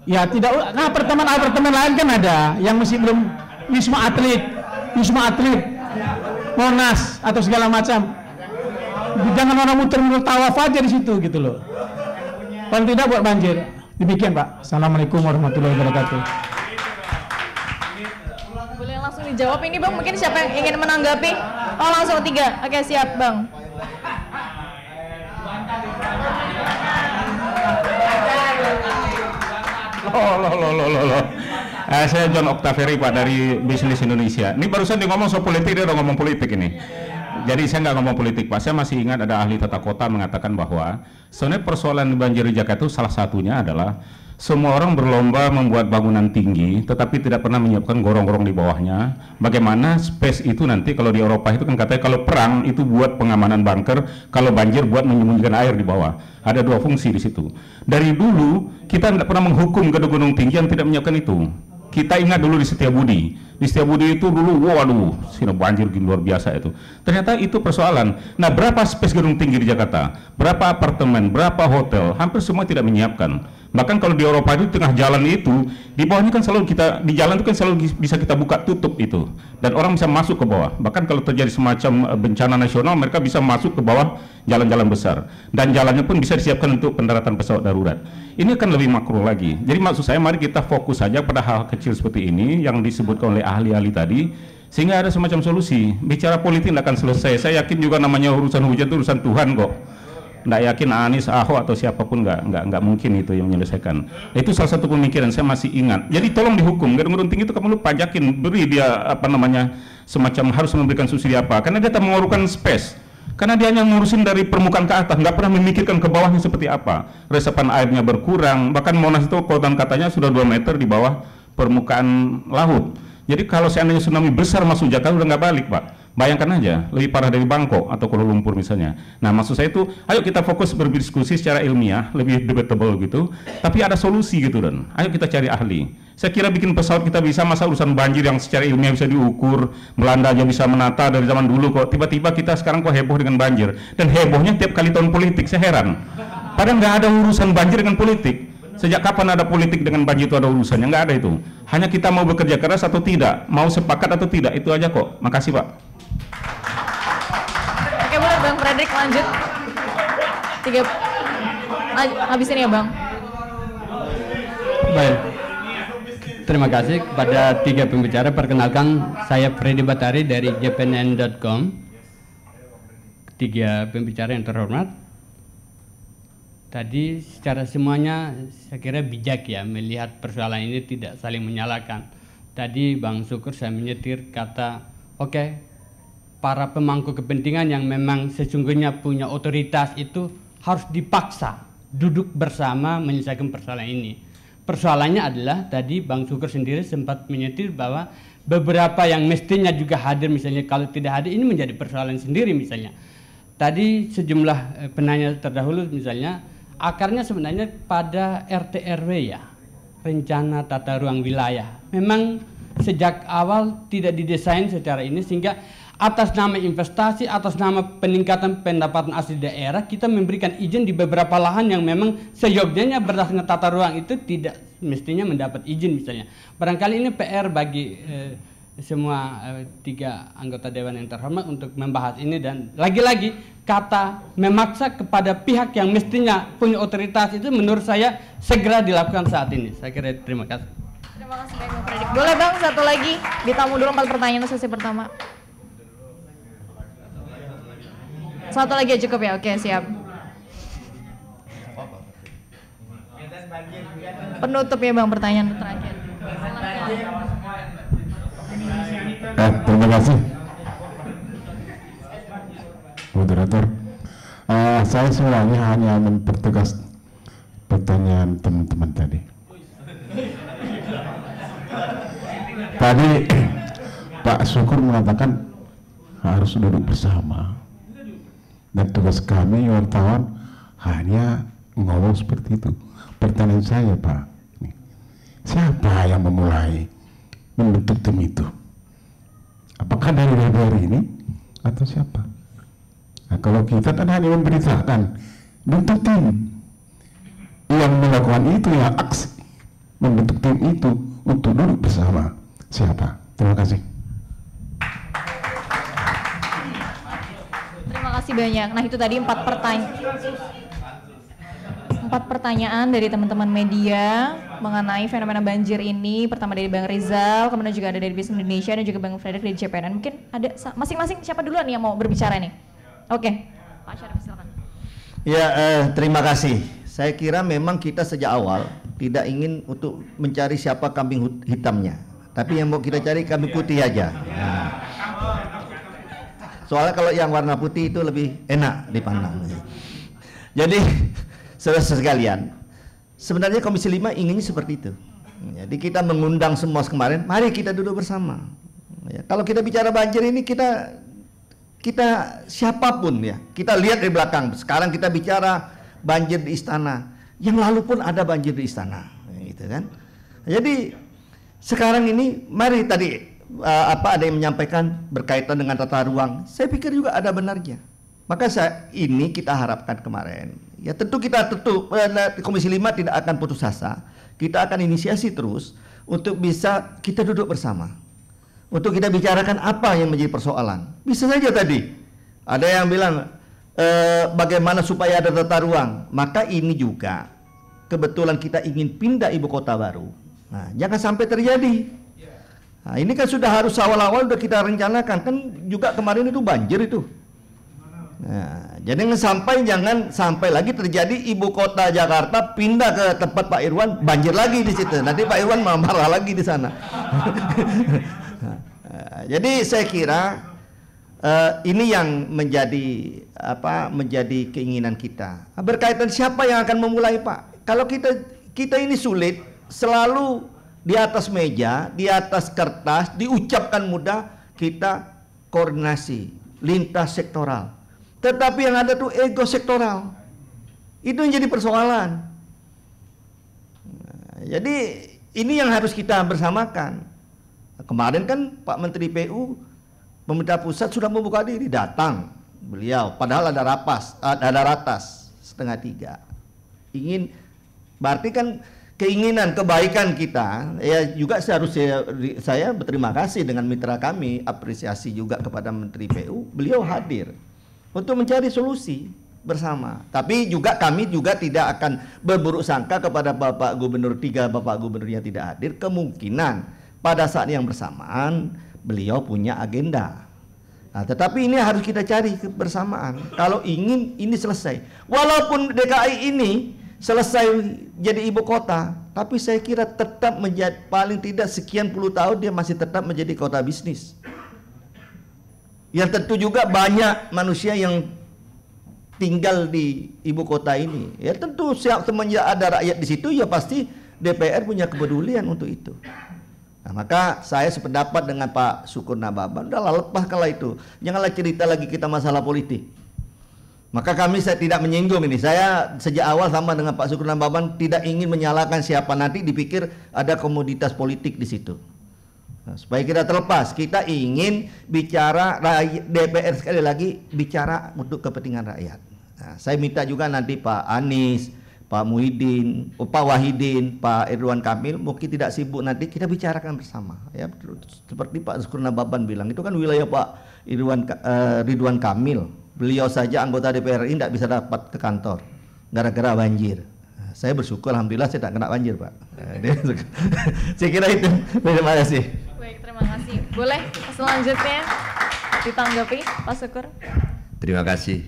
Ya tidak, nah, apartemen lain kan ada yang masih belum, Wisma Atlet, Monas atau segala macam. Jangan orang muter-muter tawaf aja di situ gitu loh. Paling tidak buat banjir. Demikian Pak. Assalamualaikum warahmatullahi wabarakatuh. Langsung dijawab ini Bang, mungkin siapa yang ingin menanggapi? Oh langsung 3, oke siap Bang. Loh. Saya John Octaveri Pak dari Bisnis Indonesia. Ini barusan dia ngomong soal politik, dia udah ngomong politik ini. Jadi saya nggak ngomong politik Pak, saya masih ingat ada ahli tata kota mengatakan bahwa sebenarnya persoalan banjir di Jakarta itu salah satunya adalah semua orang berlomba membuat bangunan tinggi, tetapi tidak pernah menyiapkan gorong-gorong di bawahnya. Bagaimana space itu nanti, kalau di Eropa itu kan katanya kalau perang itu buat pengamanan bunker, kalau banjir buat menyembunyikan air di bawah. Ada 2 fungsi di situ. Dari dulu kita tidak pernah menghukum gedung-gedung tinggi yang tidak menyiapkan itu. Kita ingat dulu di Setiabudi. Di Setiabudi itu dulu, waduh, sini banjir luar biasa itu. Ternyata itu persoalan. Nah, berapa space gedung tinggi di Jakarta? Berapa apartemen? Berapa hotel? Hampir semua tidak menyiapkan. Bahkan kalau di Eropa itu tengah jalan itu, di bawahnya kan selalu kita, di jalan itu kan selalu bisa kita buka tutup itu. Dan orang bisa masuk ke bawah. Bahkan kalau terjadi semacam bencana nasional, mereka bisa masuk ke bawah jalan-jalan besar. Dan jalannya pun bisa disiapkan untuk pendaratan pesawat darurat. Ini akan lebih makro lagi. Jadi maksud saya, mari kita fokus saja pada hal kecil seperti ini yang disebutkan oleh ahli-ahli tadi. sehingga ada semacam solusi. Bicara politik tidak akan selesai. Saya yakin juga namanya urusan hujan itu urusan Tuhan kok. Nggak yakin Anies, Ahok atau siapapun nggak mungkin itu yang menyelesaikan. Itu salah satu pemikiran saya masih ingat. Jadi tolong dihukum. Gedung-gedung tinggi itu kamu lu pajakin, beri dia semacam harus memberikan subsidi apa? Karena dia tak mengeluarkan space. Karena dia hanya ngurusin dari permukaan ke atas, nggak pernah memikirkan ke bawahnya seperti apa. Resapan airnya berkurang. Bahkan Monas itu kotaan katanya sudah 2 meter di bawah permukaan laut. Jadi kalau seandainya tsunami besar masuk Jakarta udah nggak balik, Pak. Bayangkan aja, lebih parah dari Bangkok atau Kuala Lumpur misalnya. Nah, maksud saya itu, ayo kita fokus berdiskusi secara ilmiah, lebih debatable gitu. Tapi ada solusi gitu, dan ayo kita cari ahli. Saya kira bikin pesawat kita bisa, masa urusan banjir yang secara ilmiah bisa diukur, Belanda aja bisa menata dari zaman dulu kok. Tiba-tiba kita sekarang kok heboh dengan banjir. Dan hebohnya tiap kali tahun politik, saya heran. Padahal nggak ada urusan banjir dengan politik. Sejak kapan ada politik dengan banjir itu ada urusannya? Nggak ada itu. Hanya kita mau bekerja keras atau tidak, mau sepakat atau tidak, itu aja kok. Makasih, Pak. Oke, boleh Bang Fredrik lanjut. Habisin ya Bang. Baik. Terima kasih kepada 3 pembicara. Perkenalkan, saya Freddy Batari dari jpnn.com. 3 pembicara yang terhormat. Tadi secara semuanya saya kira bijak ya melihat persoalan ini tidak saling menyalahkan. Tadi Bang Syukur saya menyetir kata, oke, para pemangku kepentingan yang memang sesungguhnya punya otoritas itu harus dipaksa duduk bersama menyelesaikan persoalan ini. Persoalannya adalah tadi Bang Syukur sendiri sempat menyetir bahwa beberapa yang mestinya juga hadir misalnya kalau tidak hadir ini menjadi persoalan sendiri misalnya. Tadi sejumlah penanya terdahulu misalnya akarnya sebenarnya pada RT RW ya, rencana tata ruang wilayah. Memang sejak awal tidak didesain secara ini sehingga atas nama investasi, atas nama peningkatan pendapatan asli daerah kita memberikan izin di beberapa lahan yang memang seyogyanya berdasarkan tata ruang itu tidak mestinya mendapat izin misalnya. Barangkali ini PR bagi semua 3 anggota Dewan yang terhormat untuk membahas ini dan lagi-lagi kata memaksa kepada pihak yang mestinya punya otoritas itu menurut saya segera dilakukan saat ini. Saya kira terima kasih. Terima kasih Bang Fredrik. Boleh Bang satu lagi ditamu dulu 4 pertanyaan sesi pertama. Satu lagi cukup ya, oke siap. Penutup ya Bang pertanyaan terakhir. Terima kasih moderator. Saya sebenarnya hanya mempertegas pertanyaan teman-teman tadi. Tadi Pak Syukur mengatakan harus duduk bersama dan tugas kami wartawan hanya ngomong seperti itu. Pertanyaan saya Pak, siapa yang memulai membentuk tim itu? Apakah dari DPR ini atau siapa? Nah, kalau kita kan hanya memberitakan bentuk tim yang melakukan itu, yang aksi membentuk tim itu untuk duduk bersama siapa? Terima kasih. Terima kasih banyak. Nah itu tadi 4 pertanyaan dari teman-teman media mengenai fenomena banjir ini. Pertama dari Bang Rizal, kemudian juga ada dari Business Indonesia dan juga Bang Fredrik dari JPNN. Mungkin ada masing-masing siapa duluan yang mau berbicara nih? Oke, Pak Syarif silakan. Ya, terima kasih. Saya kira memang kita sejak awal tidak ingin untuk mencari siapa kambing hitamnya, tapi yang mau kita cari kambing putih aja. Nah. Soalnya kalau yang warna putih itu lebih enak dipandang. Jadi saudara sekalian, sebenarnya Komisi 5 inginnya seperti itu. Jadi kita mengundang semua kemarin, mari kita duduk bersama. Ya, kalau kita bicara banjir ini kita siapapun ya, kita lihat di belakang. Sekarang kita bicara banjir di istana, yang lalu pun ada banjir di istana, gitu kan. Jadi sekarang ini mari tadi ada yang menyampaikan berkaitan dengan tata ruang. Saya pikir juga ada benarnya. Maka ini kita harapkan kemarin. Ya tentu Komisi 5 tidak akan putus asa. Kita akan inisiasi terus untuk bisa kita duduk bersama. Untuk kita bicarakan apa yang menjadi persoalan. Bisa saja tadi ada yang bilang bagaimana supaya ada tata ruang. Maka ini juga kebetulan kita ingin pindah ibu kota baru. Nah, jangan sampai terjadi Nah, ini kan sudah harus awal-awal udah kita rencanakan, kan juga kemarin itu banjir itu. Nah, jadi jangan sampai lagi terjadi ibu kota Jakarta pindah ke tempat Pak Irwan, banjir lagi di situ. Nanti Pak Irwan marah lagi di sana. Jadi saya kira ini yang menjadi keinginan kita. Berkaitan siapa yang akan memulai, Pak? Kalau kita ini sulit, selalu di atas meja, di atas kertas, diucapkan mudah, kita koordinasi lintas sektoral. Tetapi yang ada tuh ego sektoral. Itu yang jadi persoalan. Nah, jadi ini yang harus kita bersamakan. Kemarin kan Pak Menteri PU, pemerintah pusat sudah membuka diri, datang beliau. Padahal ada ratas 2:30. Berarti kan keinginan kebaikan kita, ya juga seharusnya saya berterima kasih dengan mitra kami, apresiasi juga kepada Menteri PU, beliau hadir untuk mencari solusi bersama. Tapi juga kami juga tidak akan berburuk sangka kepada Bapak Gubernur, 3 Bapak Gubernur yang tidak hadir. Kemungkinan pada saat yang bersamaan beliau punya agenda. Nah, tetapi ini harus kita cari kebersamaan. Kalau ingin ini selesai, walaupun DKI ini selesai jadi ibu kota, tapi saya kira tetap menjadi, paling tidak sekian puluh tahun dia masih tetap menjadi kota bisnis. Yang tentu juga banyak manusia yang tinggal di ibu kota ini. Ya tentu semenjak ada rakyat di situ, ya pasti DPR punya kepedulian untuk itu. Nah, maka saya sependapat dengan Pak Syukur Nababan, udahlah lepas kala itu. Janganlah cerita lagi kita masalah politik. Maka saya tidak menyinggung ini. Saya sejak awal sama dengan Pak Syukur Nababan tidak ingin menyalahkan siapa, nanti dipikir ada komoditas politik di situ. Nah, supaya kita terlepas, kita ingin bicara rakyat, DPR sekali lagi bicara untuk kepentingan rakyat. Nah, saya minta juga nanti Pak Anies, Pak Muhyiddin, Pak Wahidin, Pak Ridwan Kamil mungkin tidak sibuk, nanti kita bicarakan bersama. Ya, seperti Pak Syukur Nababan bilang, itu kan wilayah Pak Ridwan Kamil. Beliau saja anggota DPR ini tidak bisa dapat ke kantor gara-gara banjir. Saya bersyukur, alhamdulillah saya tak kena banjir, Pak. Saya kira itu. Terima kasih. Baik, terima kasih. Boleh selanjutnya ditanggapi, Pak Syukur? Terima kasih.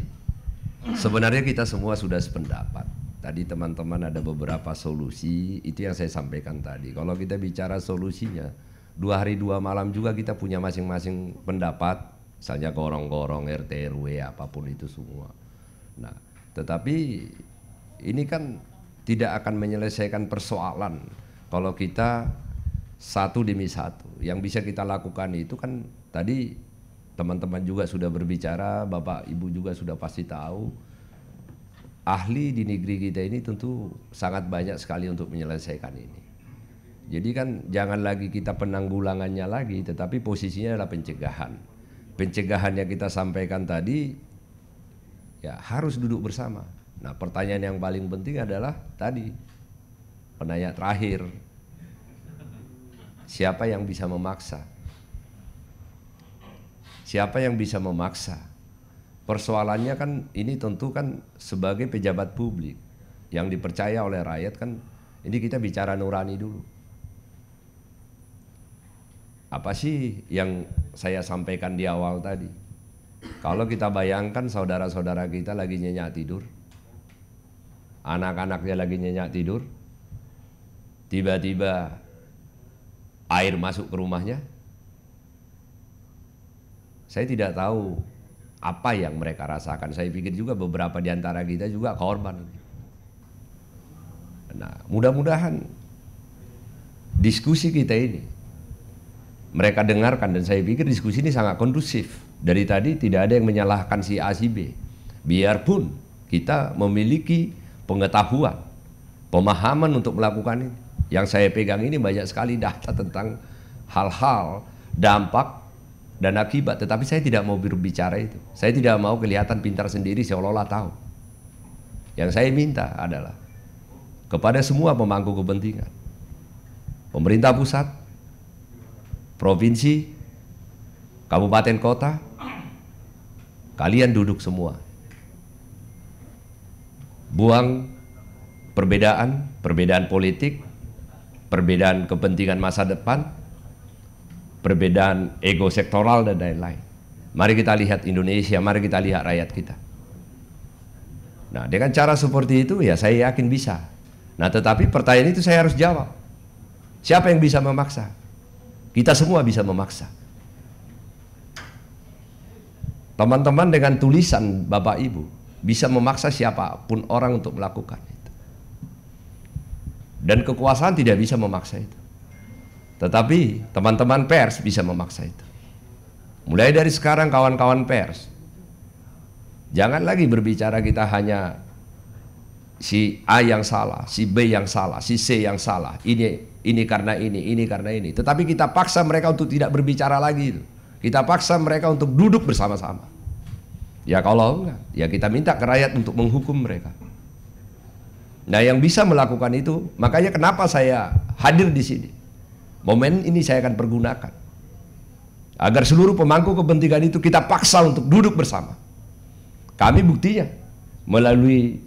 Sebenarnya kita semua sudah sependapat. Tadi teman-teman ada beberapa solusi, itu yang saya sampaikan tadi. Kalau kita bicara solusinya, 2 hari 2 malam juga kita punya masing-masing pendapat, misalnya gorong-gorong RT RW apapun itu semua. Nah, tetapi ini kan tidak akan menyelesaikan persoalan kalau kita satu demi satu. Yang bisa kita lakukan itu kan tadi teman-teman juga sudah berbicara, Bapak Ibu juga sudah pasti tahu, ahli di negeri kita ini tentu sangat banyak sekali untuk menyelesaikan ini. Jadi kan jangan lagi kita penanggulangannya lagi, tetapi posisinya adalah pencegahan. Pencegahan yang kita sampaikan tadi ya harus duduk bersama. Nah, pertanyaan yang paling penting adalah tadi, penanya terakhir, siapa yang bisa memaksa? Siapa yang bisa memaksa? Persoalannya kan ini tentu kan sebagai pejabat publik yang dipercaya oleh rakyat kan, ini kita bicara nurani dulu. Apa sih yang saya sampaikan di awal tadi? Kalau kita bayangkan saudara-saudara kita lagi nyenyak tidur, anak-anaknya lagi nyenyak tidur, tiba-tiba air masuk ke rumahnya, saya tidak tahu apa yang mereka rasakan. Saya pikir juga beberapa di antara kita juga korban. Nah, mudah-mudahan diskusi kita ini mereka dengarkan, dan saya pikir diskusi ini sangat kondusif. Dari tadi tidak ada yang menyalahkan si A si B. Biarpun kita memiliki pengetahuan, pemahaman untuk melakukan ini. Yang saya pegang ini banyak sekali data tentang hal-hal, dampak dan akibat, tetapi saya tidak mau berbicara itu. Saya tidak mau kelihatan pintar sendiri seolah-olah tahu. Yang saya minta adalah kepada semua pemangku kepentingan, pemerintah pusat, provinsi, kabupaten kota, kalian duduk semua. Buang perbedaan politik, perbedaan kepentingan masa depan, perbedaan ego sektoral dan lain-lain. Mari kita lihat Indonesia, mari kita lihat rakyat kita. Nah, dengan cara seperti itu ya saya yakin bisa. Nah, tetapi pertanyaan itu saya harus jawab. Siapa yang bisa memaksa? Kita semua bisa memaksa. Teman-teman dengan tulisan Bapak Ibu bisa memaksa siapapun orang untuk melakukan itu. Dan kekuasaan tidak bisa memaksa itu. Tetapi teman-teman pers bisa memaksa itu. Mulai dari sekarang kawan-kawan pers, jangan lagi berbicara kita hanya si A yang salah, si B yang salah, si C yang salah. Ini karena ini karena ini. Tetapi kita paksa mereka untuk tidak berbicara lagi itu. Kita paksa mereka untuk duduk bersama-sama. Ya kalau enggak, ya kita minta ke rakyat untuk menghukum mereka. Nah, yang bisa melakukan itu, makanya kenapa saya hadir di sini. Momen ini saya akan pergunakan agar seluruh pemangku kepentingan itu kita paksa untuk duduk bersama. Kami buktinya melalui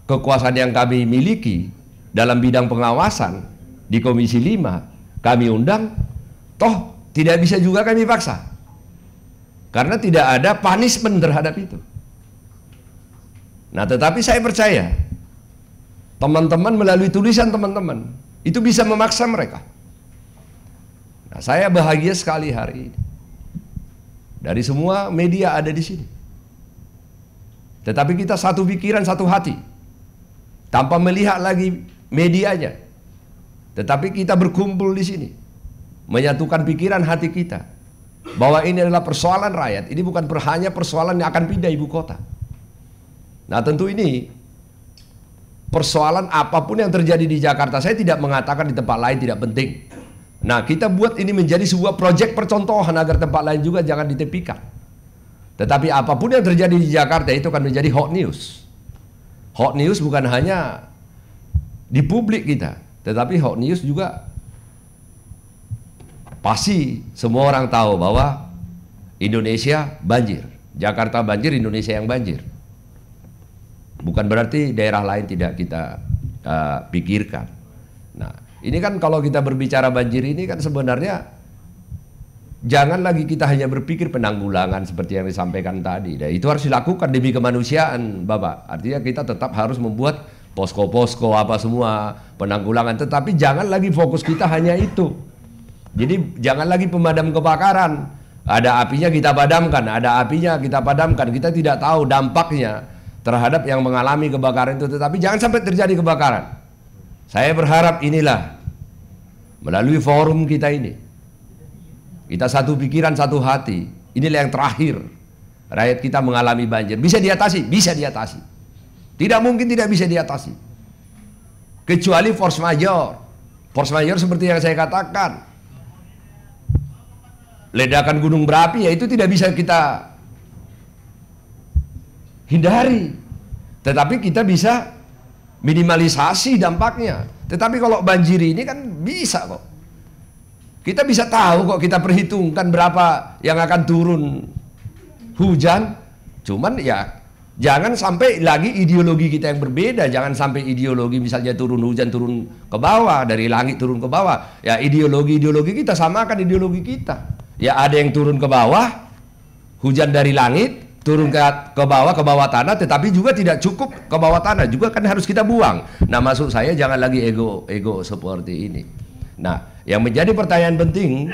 kekuasaan yang kami miliki dalam bidang pengawasan di Komisi 5 kami undang, toh tidak bisa juga kami paksa karena tidak ada punishment terhadap itu. Nah, tetapi saya percaya teman-teman melalui tulisan teman-teman itu bisa memaksa mereka. Nah, saya bahagia sekali hari ini. Dari semua media ada di sini. Tetapi kita satu pikiran, satu hati. Tanpa melihat lagi medianya. Tetapi kita berkumpul di sini. Menyatukan pikiran hati kita. Bahwa ini adalah persoalan rakyat. Ini bukan hanya persoalan yang akan pindah ibu kota. Nah, tentu ini persoalan apapun yang terjadi di Jakarta, saya tidak mengatakan di tempat lain tidak penting. Nah, kita buat ini menjadi sebuah proyek percontohan agar tempat lain juga jangan ditepikan. Tetapi apapun yang terjadi di Jakarta itu akan menjadi hot news. Hot news bukan hanya di publik kita, tetapi hot news juga pasti semua orang tahu bahwa Indonesia banjir. Jakarta banjir, Indonesia yang banjir. Bukan berarti daerah lain tidak kita pikirkan. Nah, ini kan kalau kita berbicara banjir ini kan sebenarnya jangan lagi kita hanya berpikir penanggulangan seperti yang disampaikan tadi. Dan itu harus dilakukan demi kemanusiaan, Bapak. Artinya kita tetap harus membuat posko-posko apa semua penanggulangan. Tetapi jangan lagi fokus kita hanya itu. Jadi jangan lagi pemadam kebakaran. Ada apinya kita padamkan, ada apinya kita padamkan. Kita tidak tahu dampaknya terhadap yang mengalami kebakaran itu, tetapi jangan sampai terjadi kebakaran. Saya berharap inilah melalui forum kita ini, kita satu pikiran, satu hati. Inilah yang terakhir rakyat kita mengalami banjir. Bisa diatasi, bisa diatasi. Tidak mungkin tidak bisa diatasi. Kecuali force majeure. Force majeure seperti yang saya katakan, ledakan gunung berapi, ya itu tidak bisa kita hindari, tetapi kita bisa minimalisasi dampaknya. Tetapi kalau banjir ini kan bisa kok. Kita bisa tahu kok, kita perhitungkan berapa yang akan turun hujan. Cuman ya jangan sampai lagi ideologi kita yang berbeda. Jangan sampai ideologi misalnya turun hujan turun ke bawah, dari langit turun ke bawah. Ya ideologi kita samakan ideologi kita. Ya ada yang turun ke bawah, hujan dari langit turun ke bawah tanah, tetapi juga tidak cukup ke bawah tanah, juga kan harus kita buang. Nah, maksud saya jangan lagi ego seperti ini. Nah, yang menjadi pertanyaan penting,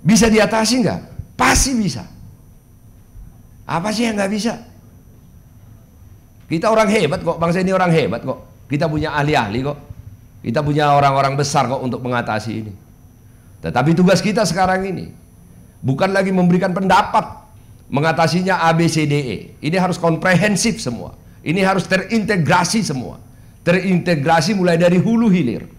bisa diatasi nggak? Pasti bisa. Apa sih yang nggak bisa? Kita orang hebat kok, bangsa ini orang hebat kok. Kita punya ahli-ahli kok. Kita punya orang-orang besar kok untuk mengatasi ini. Tetapi tugas kita sekarang ini bukan lagi memberikan pendapat mengatasinya A, B, C, D, E. Ini harus komprehensif semua. Ini harus terintegrasi semua. Terintegrasi mulai dari hulu hilir.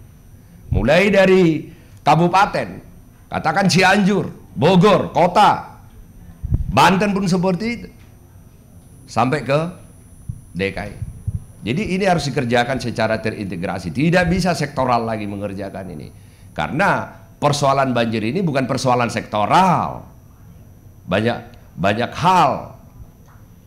Mulai dari kabupaten, katakan Cianjur, Bogor, kota, Banten pun seperti itu. Sampai ke DKI. Jadi ini harus dikerjakan secara terintegrasi. Tidak bisa sektoral lagi mengerjakan ini. Karena persoalan banjir ini bukan persoalan sektoral. Banyak hal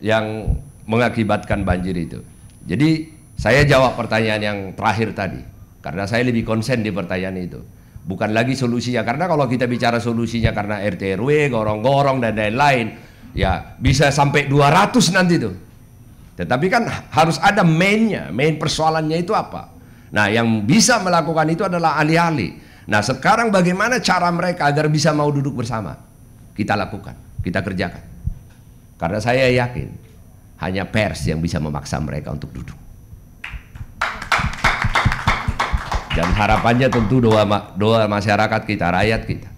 yang mengakibatkan banjir itu. Jadi saya jawab pertanyaan yang terakhir tadi, karena saya lebih konsen di pertanyaan itu. bukan lagi solusinya. Karena kalau kita bicara solusinya karena RT RW, gorong-gorong dan lain-lain, ya bisa sampai 200 nanti tuh. Tetapi kan harus ada mainnya, main persoalannya itu apa. Nah, yang bisa melakukan itu adalah ahli-ahli. Nah, sekarang bagaimana cara mereka agar bisa mau duduk bersama? Kita lakukan, kita kerjakan. Karena saya yakin hanya pers yang bisa memaksa mereka untuk duduk. Dan harapannya tentu doa masyarakat kita, rakyat kita.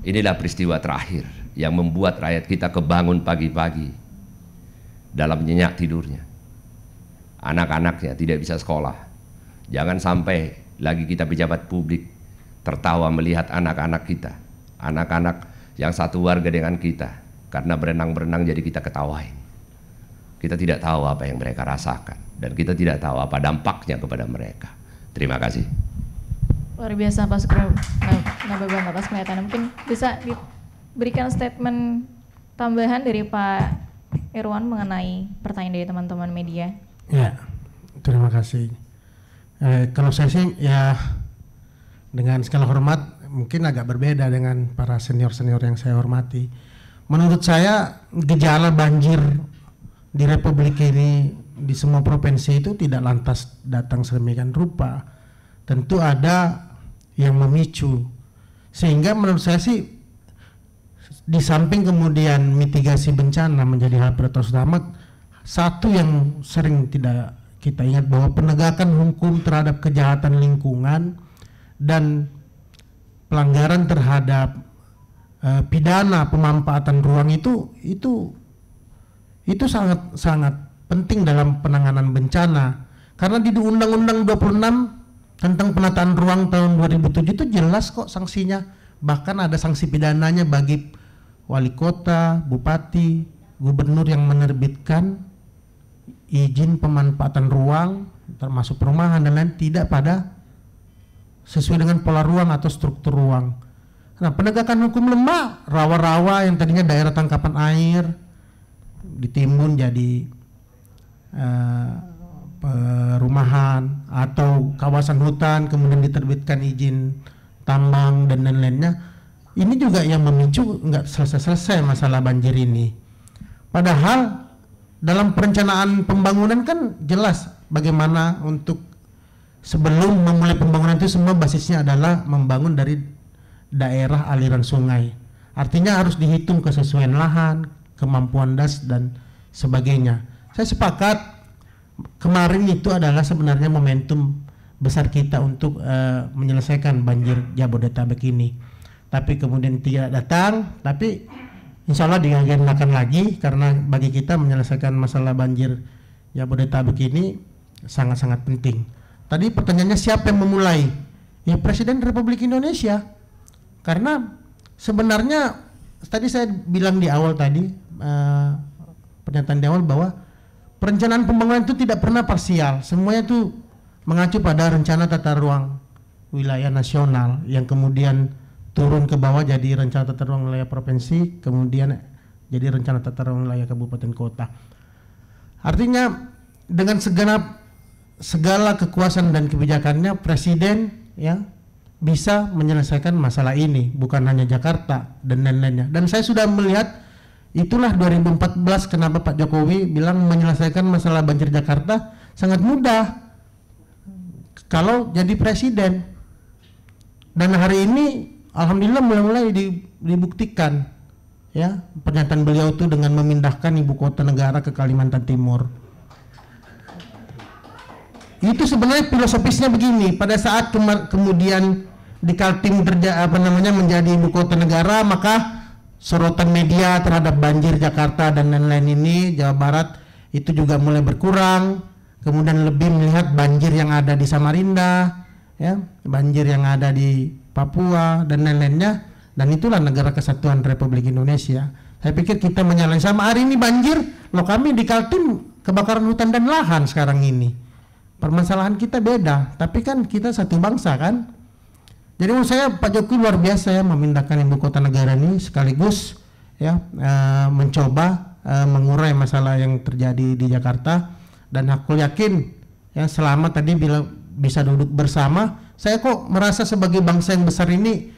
Inilah peristiwa terakhir yang membuat rakyat kita kebangun pagi-pagi dalam nyenyak tidurnya. Anak-anaknya tidak bisa sekolah. Jangan sampai lagi kita pejabat publik tertawa melihat anak-anak kita. Anak-anak yang satu warga dengan kita. Karena berenang-berenang jadi kita ketawain. Kita tidak tahu apa yang mereka rasakan. Dan kita tidak tahu apa dampaknya kepada mereka. Terima kasih. Luar biasa Pak Sukur Nababan atas penyataan. Mungkin bisa diberikan statement tambahan dari Pak Irwan mengenai pertanyaan dari teman-teman media. Ya, terima kasih. Kalau saya sih ya dengan segala hormat mungkin agak berbeda dengan para senior-senior yang saya hormati. Menurut saya gejala banjir di Republik ini di semua provinsi itu tidak lantas datang sedemikian rupa. Tentu ada yang memicu. Sehingga menurut saya sih di samping kemudian mitigasi bencana menjadi hal prioritas utama, satu yang sering tidak kita ingat bahwa penegakan hukum terhadap kejahatan lingkungan dan pelanggaran terhadap pidana pemanfaatan ruang itu sangat penting dalam penanganan bencana. Karena di Undang-Undang 26 tentang penataan ruang tahun 2007 itu jelas kok sanksinya. Bahkan ada sanksi pidananya bagi wali kota, bupati, gubernur yang menerbitkan izin pemanfaatan ruang termasuk perumahan dan lain tidak pada sesuai dengan pola ruang atau struktur ruang. Nah, penegakan hukum lemah, rawa-rawa yang tadinya daerah tangkapan air ditimbun jadi perumahan atau kawasan hutan kemudian diterbitkan izin tambang dan lain-lainnya. Ini juga yang memicu nggak selesai-selesai masalah banjir ini. Padahal dalam perencanaan pembangunan kan jelas bagaimana untuk sebelum memulai pembangunan itu semua basisnya adalah membangun dari daerah aliran sungai. Artinya harus dihitung kesesuaian lahan, kemampuan das dan sebagainya. Saya sepakat kemarin itu adalah sebenarnya momentum besar kita untuk menyelesaikan banjir Jabodetabek ini. Tapi kemudian tidak datang, tapi insya Allah diagendakan lagi karena bagi kita menyelesaikan masalah banjir Jabodetabek ini sangat-sangat penting. Tadi pertanyaannya siapa yang memulai? Ya Presiden Republik Indonesia. Karena sebenarnya tadi saya bilang di awal tadi pernyataan di awal bahwa perencanaan pembangunan itu tidak pernah parsial, semuanya itu mengacu pada rencana tata ruang wilayah nasional yang kemudian turun ke bawah jadi rencana tata ruang wilayah provinsi, kemudian jadi rencana tata ruang wilayah kabupaten kota. Artinya dengan segala kekuasaan dan kebijakannya Presiden ya bisa menyelesaikan masalah ini, bukan hanya Jakarta dan lain-lainnya. Dan saya sudah melihat itulah 2014 kenapa Pak Jokowi bilang menyelesaikan masalah banjir Jakarta sangat mudah kalau jadi presiden. Dan hari ini alhamdulillah mulai dibuktikan ya pernyataan beliau itu dengan memindahkan ibu kota negara ke Kalimantan Timur. Itu sebenarnya filosofisnya begini, pada saat kemudian di Kaltim menjadi ibu kota negara, maka sorotan media terhadap banjir Jakarta dan lain-lain ini, Jawa Barat itu juga mulai berkurang. Kemudian lebih melihat banjir yang ada di Samarinda, ya, banjir yang ada di Papua dan lain-lainnya. Dan itulah negara kesatuan Republik Indonesia. Saya pikir kita menyalahi sama hari ini banjir, loh kami di Kaltim kebakaran hutan dan lahan sekarang ini. Permasalahan kita beda, tapi kan kita satu bangsa kan. Jadi menurut saya Pak Jokowi luar biasa ya memindahkan ibu kota negara ini sekaligus ya mencoba mengurai masalah yang terjadi di Jakarta. Dan aku yakin ya selama tadi bila bisa duduk bersama Saya kok merasa sebagai bangsa yang besar ini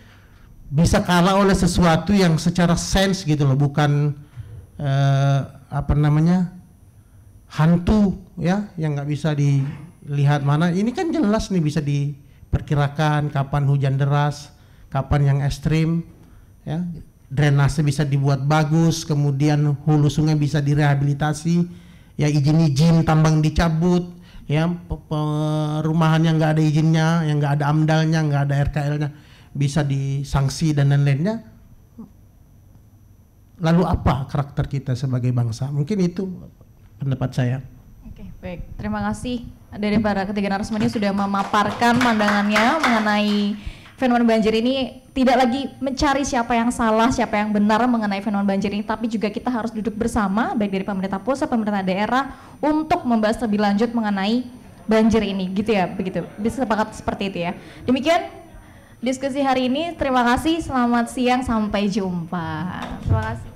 bisa kalah oleh sesuatu yang secara sense gitu loh, bukan apa namanya, hantu ya, yang nggak bisa dilihat mana. Ini kan jelas nih bisa diperkirakan kapan hujan deras, kapan yang ekstrim, ya. Drainase bisa dibuat bagus, kemudian hulu sungai bisa direhabilitasi, ya izin-izin tambang dicabut, ya perumahan yang nggak ada izinnya, yang nggak ada amdalnya, nggak ada RKL-nya bisa disanksi dan lain-lainnya. Lalu apa karakter kita sebagai bangsa? Mungkin itu pendapat saya. Oke, baik. Terima kasih dari para ketiga narasumber sudah memaparkan pandangannya mengenai fenomena banjir ini. Tidak lagi mencari siapa yang salah, siapa yang benar mengenai fenomena banjir ini, tapi juga kita harus duduk bersama, baik dari pemerintah pusat, pemerintah daerah, untuk membahas lebih lanjut mengenai banjir ini, gitu ya, begitu. Bisa sepakat seperti itu ya. Demikian diskusi hari ini. Terima kasih, selamat siang, sampai jumpa. Terima kasih.